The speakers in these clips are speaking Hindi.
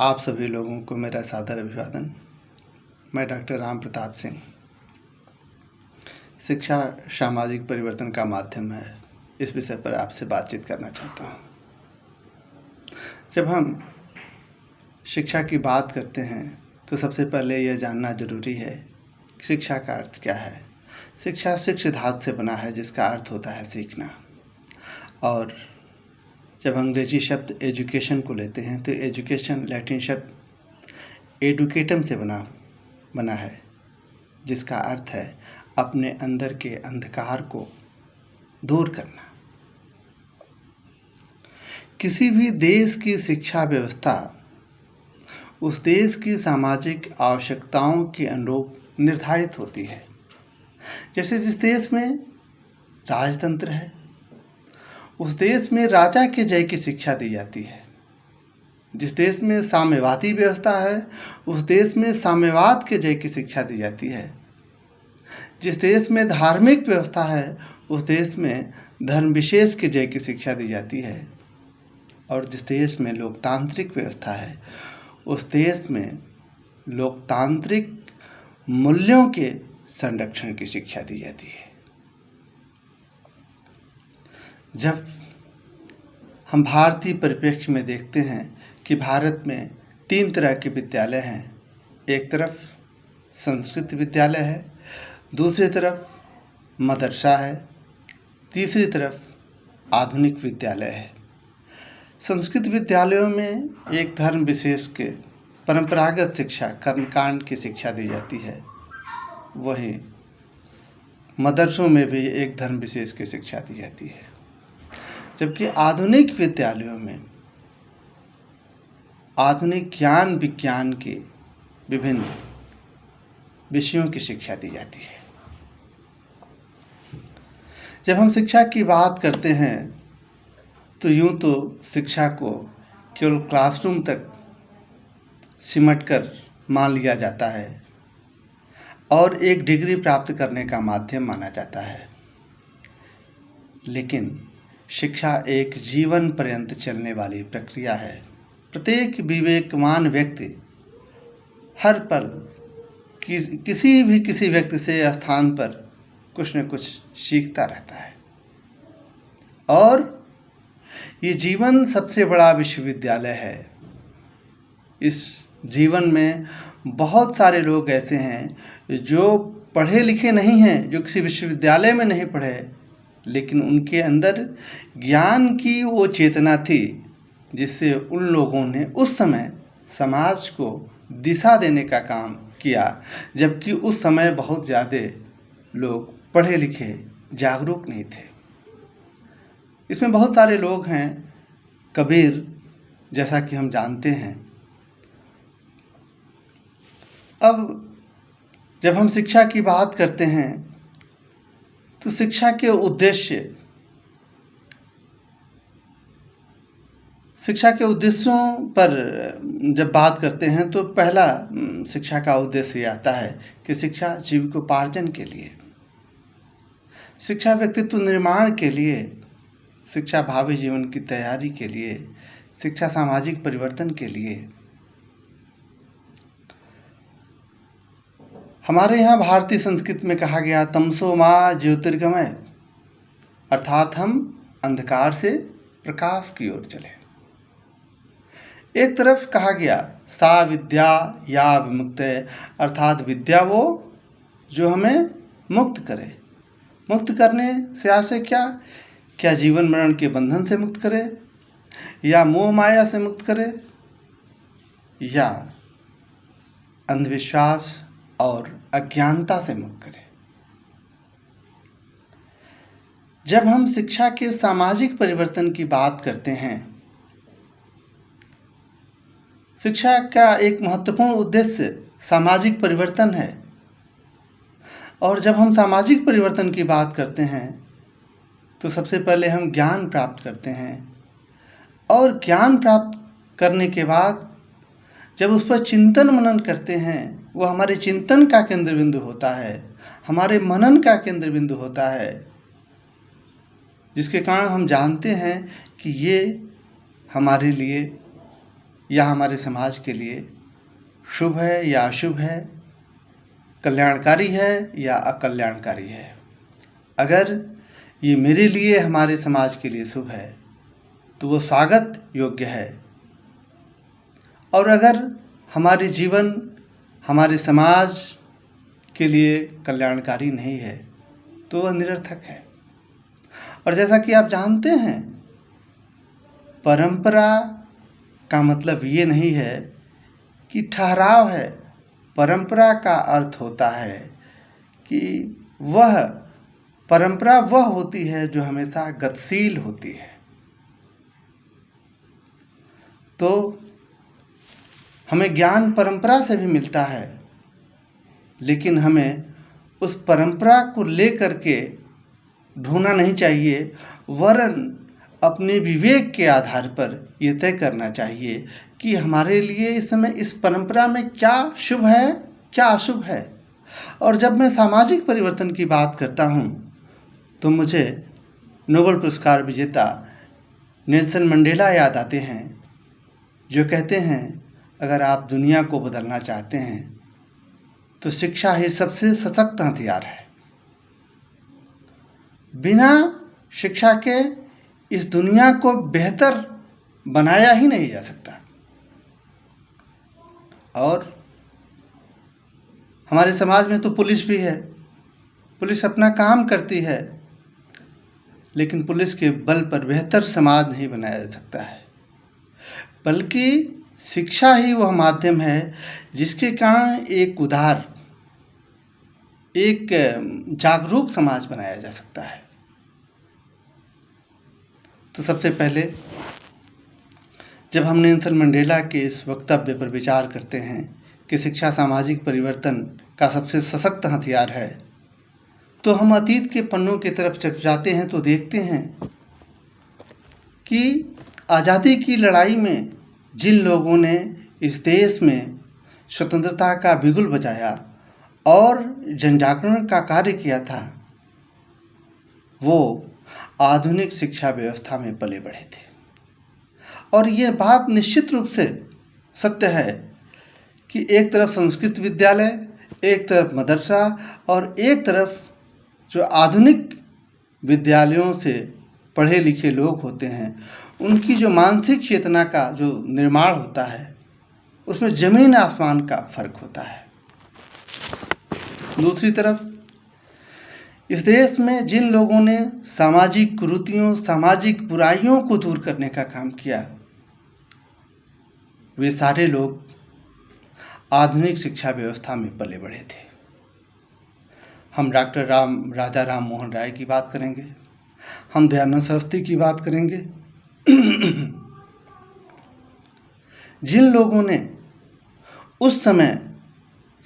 आप सभी लोगों को मेरा सादर अभिवादन। मैं डॉक्टर राम प्रताप सिंह। शिक्षा सामाजिक परिवर्तन का माध्यम है, इस विषय पर आपसे बातचीत करना चाहता हूँ। जब हम शिक्षा की बात करते हैं तो सबसे पहले यह जानना जरूरी है कि शिक्षा का अर्थ क्या है। शिक्षा शिक्ष धातु से बना है, जिसका अर्थ होता है सीखना। और जब अंग्रेजी शब्द एजुकेशन को लेते हैं तो एजुकेशन लैटिन शब्द एडुकेटम से बना है, जिसका अर्थ है अपने अंदर के अंधकार को दूर करना। किसी भी देश की शिक्षा व्यवस्था उस देश की सामाजिक आवश्यकताओं के अनुरूप निर्धारित होती है। जैसे जिस देश में राजतंत्र है, उस देश में राजा के जय की शिक्षा दी जाती है। जिस देश में साम्यवादी व्यवस्था है, उस देश में साम्यवाद के जय की शिक्षा दी जाती है। जिस देश में धार्मिक व्यवस्था है, उस देश में धर्म विशेष के जय की शिक्षा दी जाती है। और जिस देश में लोकतांत्रिक व्यवस्था है, उस देश में लोकतांत्रिक मूल्यों के संरक्षण की शिक्षा दी जाती है। जब हम भारतीय परिप्रेक्ष्य में देखते हैं कि भारत में 3 तरह के विद्यालय हैं। एक तरफ संस्कृत विद्यालय है, दूसरी तरफ मदरसा है, तीसरी तरफ आधुनिक विद्यालय है। संस्कृत विद्यालयों में एक धर्म विशेष के परंपरागत शिक्षा, कर्मकांड की शिक्षा दी जाती है। वहीं मदरसों में भी एक धर्म विशेष की शिक्षा दी जाती है। जबकि आधुनिक विद्यालयों में आधुनिक ज्ञान विज्ञान के विभिन्न विषयों की शिक्षा दी जाती है। जब हम शिक्षा की बात करते हैं तो यूँ तो शिक्षा को केवल क्लासरूम तक सिमट कर मान लिया जाता है और एक डिग्री प्राप्त करने का माध्यम माना जाता है। लेकिन शिक्षा एक जीवन पर्यंत चलने वाली प्रक्रिया है। प्रत्येक विवेकवान व्यक्ति हर पल किसी व्यक्ति से स्थान पर कुछ न कुछ सीखता रहता है। और ये जीवन सबसे बड़ा विश्वविद्यालय है। इस जीवन में बहुत सारे लोग ऐसे हैं जो पढ़े लिखे नहीं हैं, जो किसी विश्वविद्यालय में नहीं पढ़े, लेकिन उनके अंदर ज्ञान की वो चेतना थी जिससे उन लोगों ने उस समय समाज को दिशा देने का काम किया। जबकि उस समय बहुत ज़्यादा लोग पढ़े लिखे जागरूक नहीं थे। इसमें बहुत सारे लोग हैं। कबीर, जैसा कि हम जानते हैं। अब जब हम शिक्षा की बात करते हैं तो शिक्षा के उद्देश्यों पर जब बात करते हैं तो पहला शिक्षा का उद्देश्य ये आता है कि शिक्षा जीविकोपार्जन के लिए, शिक्षा व्यक्तित्व निर्माण के लिए, शिक्षा भावी जीवन की तैयारी के लिए, शिक्षा सामाजिक परिवर्तन के लिए। हमारे यहाँ भारतीय संस्कृति में कहा गया तमसो माँ ज्योतिर्गमय, अर्थात हम अंधकार से प्रकाश की ओर चले। एक तरफ कहा गया सा विद्या या विमुक्ते, अर्थात विद्या वो जो हमें मुक्त करे। मुक्त करने से आशय क्या जीवन मरण के बंधन से मुक्त करे, या मोह माया से मुक्त करे, या अंधविश्वास और अज्ञानता से मुक्त करे। जब हम शिक्षा के सामाजिक परिवर्तन की बात करते हैं, शिक्षा का एक महत्वपूर्ण उद्देश्य सामाजिक परिवर्तन है। और जब हम सामाजिक परिवर्तन की बात करते हैं तो सबसे पहले हम ज्ञान प्राप्त करते हैं। और ज्ञान प्राप्त करने के बाद जब उस पर चिंतन मनन करते हैं, वो हमारे चिंतन का केंद्र बिंदु होता है, हमारे मनन का केंद्र बिंदु होता है, जिसके कारण हम जानते हैं कि ये हमारे लिए या हमारे समाज के लिए शुभ है या अशुभ है, कल्याणकारी है या अकल्याणकारी है। अगर ये मेरे लिए, हमारे समाज के लिए शुभ है तो वो स्वागत योग्य है, और अगर हमारे जीवन, हमारे समाज के लिए कल्याणकारी नहीं है तो वह निरर्थक है। और जैसा कि आप जानते हैं, परंपरा का मतलब ये नहीं है कि ठहराव है। परंपरा का अर्थ होता है कि परंपरा वह होती है जो हमेशा गतिशील होती है। तो हमें ज्ञान परंपरा से भी मिलता है, लेकिन हमें उस परंपरा को लेकर के ढूंढना नहीं चाहिए, वरन अपने विवेक के आधार पर ये तय करना चाहिए कि हमारे लिए इस समय इस परंपरा में क्या शुभ है, क्या अशुभ है। और जब मैं सामाजिक परिवर्तन की बात करता हूँ तो मुझे नोबेल पुरस्कार विजेता नेल्सन मंडेला याद आते हैं, जो कहते हैं अगर आप दुनिया को बदलना चाहते हैं तो शिक्षा ही सबसे सशक्त हथियार है। बिना शिक्षा के इस दुनिया को बेहतर बनाया ही नहीं जा सकता। और हमारे समाज में तो पुलिस भी है, पुलिस अपना काम करती है, लेकिन पुलिस के बल पर बेहतर समाज नहीं बनाया जा सकता है, बल्कि शिक्षा ही वह माध्यम है जिसके कारण एक उदार, एक जागरूक समाज बनाया जा सकता है। तो सबसे पहले जब हम नेल्सन मंडेला के इस वक्तव्य पर विचार करते हैं कि शिक्षा सामाजिक परिवर्तन का सबसे सशक्त हथियार है, तो हम अतीत के पन्नों की तरफ जब जाते हैं तो देखते हैं कि आज़ादी की लड़ाई में जिन लोगों ने इस देश में स्वतंत्रता का बिगुल बजाया और जन जागरण का कार्य किया था, वो आधुनिक शिक्षा व्यवस्था में पले बढ़े थे। और ये बात निश्चित रूप से सत्य है कि एक तरफ संस्कृत विद्यालय, एक तरफ मदरसा और एक तरफ जो आधुनिक विद्यालयों से पढ़े लिखे लोग होते हैं, उनकी जो मानसिक चेतना का जो निर्माण होता है, उसमें ज़मीन आसमान का फर्क होता है। दूसरी तरफ इस देश में जिन लोगों ने सामाजिक कुरीतियों, सामाजिक बुराइयों को दूर करने का काम किया, वे सारे लोग आधुनिक शिक्षा व्यवस्था में पले बढ़े थे। हम डॉक्टर राजा राम मोहन राय की बात करेंगे, हम दयानंद सरस्वती की बात करेंगे। जिन लोगों ने उस समय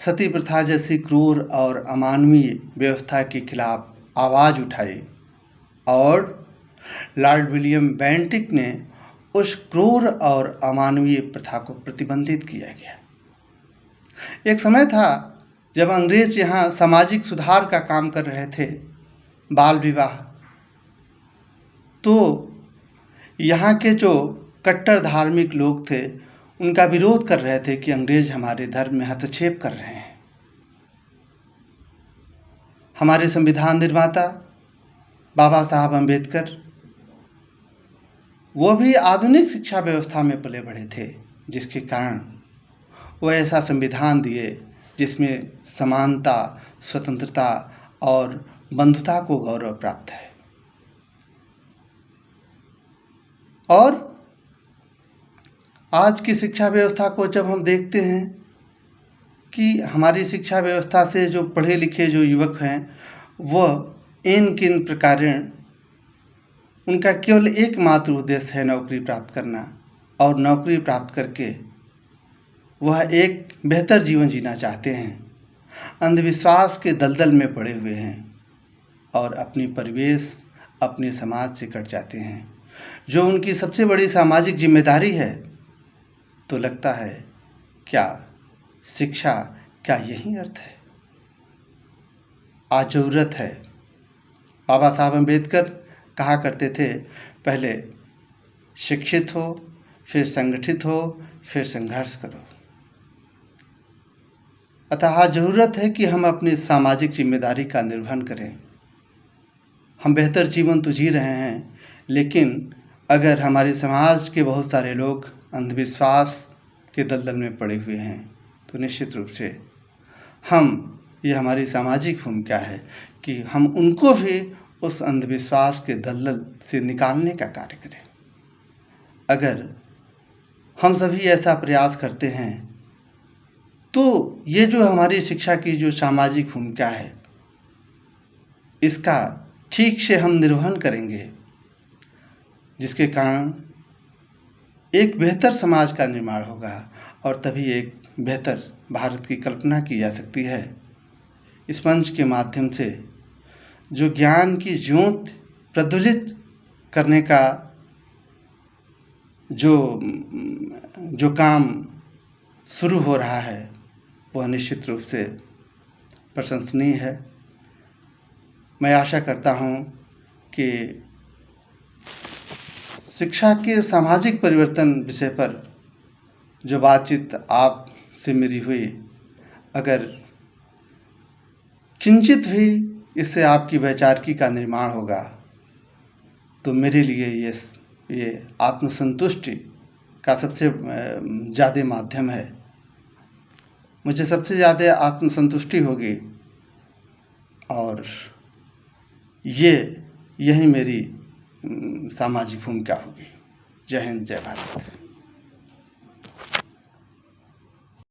सती प्रथा जैसी क्रूर और अमानवीय व्यवस्था के खिलाफ आवाज़ उठाई और लॉर्ड विलियम बेंटिक ने उस क्रूर और अमानवीय प्रथा को प्रतिबंधित किया गया। एक समय था जब अंग्रेज यहाँ सामाजिक सुधार का काम कर रहे थे, बाल विवाह, तो यहाँ के जो कट्टर धार्मिक लोग थे उनका विरोध कर रहे थे कि अंग्रेज हमारे धर्म में हस्तक्षेप कर रहे हैं। हमारे संविधान निर्माता बाबा साहब अम्बेडकर, वो भी आधुनिक शिक्षा व्यवस्था में पले बढ़े थे, जिसके कारण वो ऐसा संविधान दिए जिसमें समानता, स्वतंत्रता और बंधुता को गौरव प्राप्त है। और आज की शिक्षा व्यवस्था को जब हम देखते हैं कि हमारी शिक्षा व्यवस्था से जो पढ़े लिखे जो युवक हैं, वह इन किन प्रकारेण उनका केवल एकमात्र उद्देश्य है नौकरी प्राप्त करना, और नौकरी प्राप्त करके वह एक बेहतर जीवन जीना चाहते हैं, अंधविश्वास के दलदल में पड़े हुए हैं और अपनी परिवेश, अपने समाज से कट जाते हैं, जो उनकी सबसे बड़ी सामाजिक जिम्मेदारी है। तो लगता है क्या शिक्षा, क्या यही अर्थ है? आज ज़रूरत है। बाबा साहब अम्बेडकर कहा करते थे, पहले शिक्षित हो, फिर संगठित हो, फिर संघर्ष करो। अतः ज़रूरत है कि हम अपनी सामाजिक जिम्मेदारी का निर्वहन करें। हम बेहतर जीवन तो जी रहे हैं, लेकिन अगर हमारे समाज के बहुत सारे लोग अंधविश्वास के दलदल में पड़े हुए हैं, तो निश्चित रूप से ये हमारी सामाजिक भूमिका है कि हम उनको भी उस अंधविश्वास के दलदल से निकालने का कार्य करें। अगर हम सभी ऐसा प्रयास करते हैं, तो ये जो हमारी शिक्षा की जो सामाजिक भूमिका है, इसका ठीक से हम निर्वहन करेंगे, जिसके कारण एक बेहतर समाज का निर्माण होगा और तभी एक बेहतर भारत की कल्पना की जा सकती है। इस मंच के माध्यम से जो ज्ञान की ज्योत प्रज्वलित करने का जो काम शुरू हो रहा है, वह निश्चित रूप से प्रशंसनीय है। मैं आशा करता हूँ कि शिक्षा के सामाजिक परिवर्तन विषय पर जो बातचीत आपसे मेरी हुई, अगर किंचित भी इससे आपकी वैचारिकी का निर्माण होगा, तो मेरे लिए ये आत्मसंतुष्टि का सबसे ज़्यादा माध्यम है। मुझे सबसे ज़्यादा आत्मसंतुष्टि होगी और यही मेरी सामाजिक भूमिका होगी। जय हिंद, जय भारत।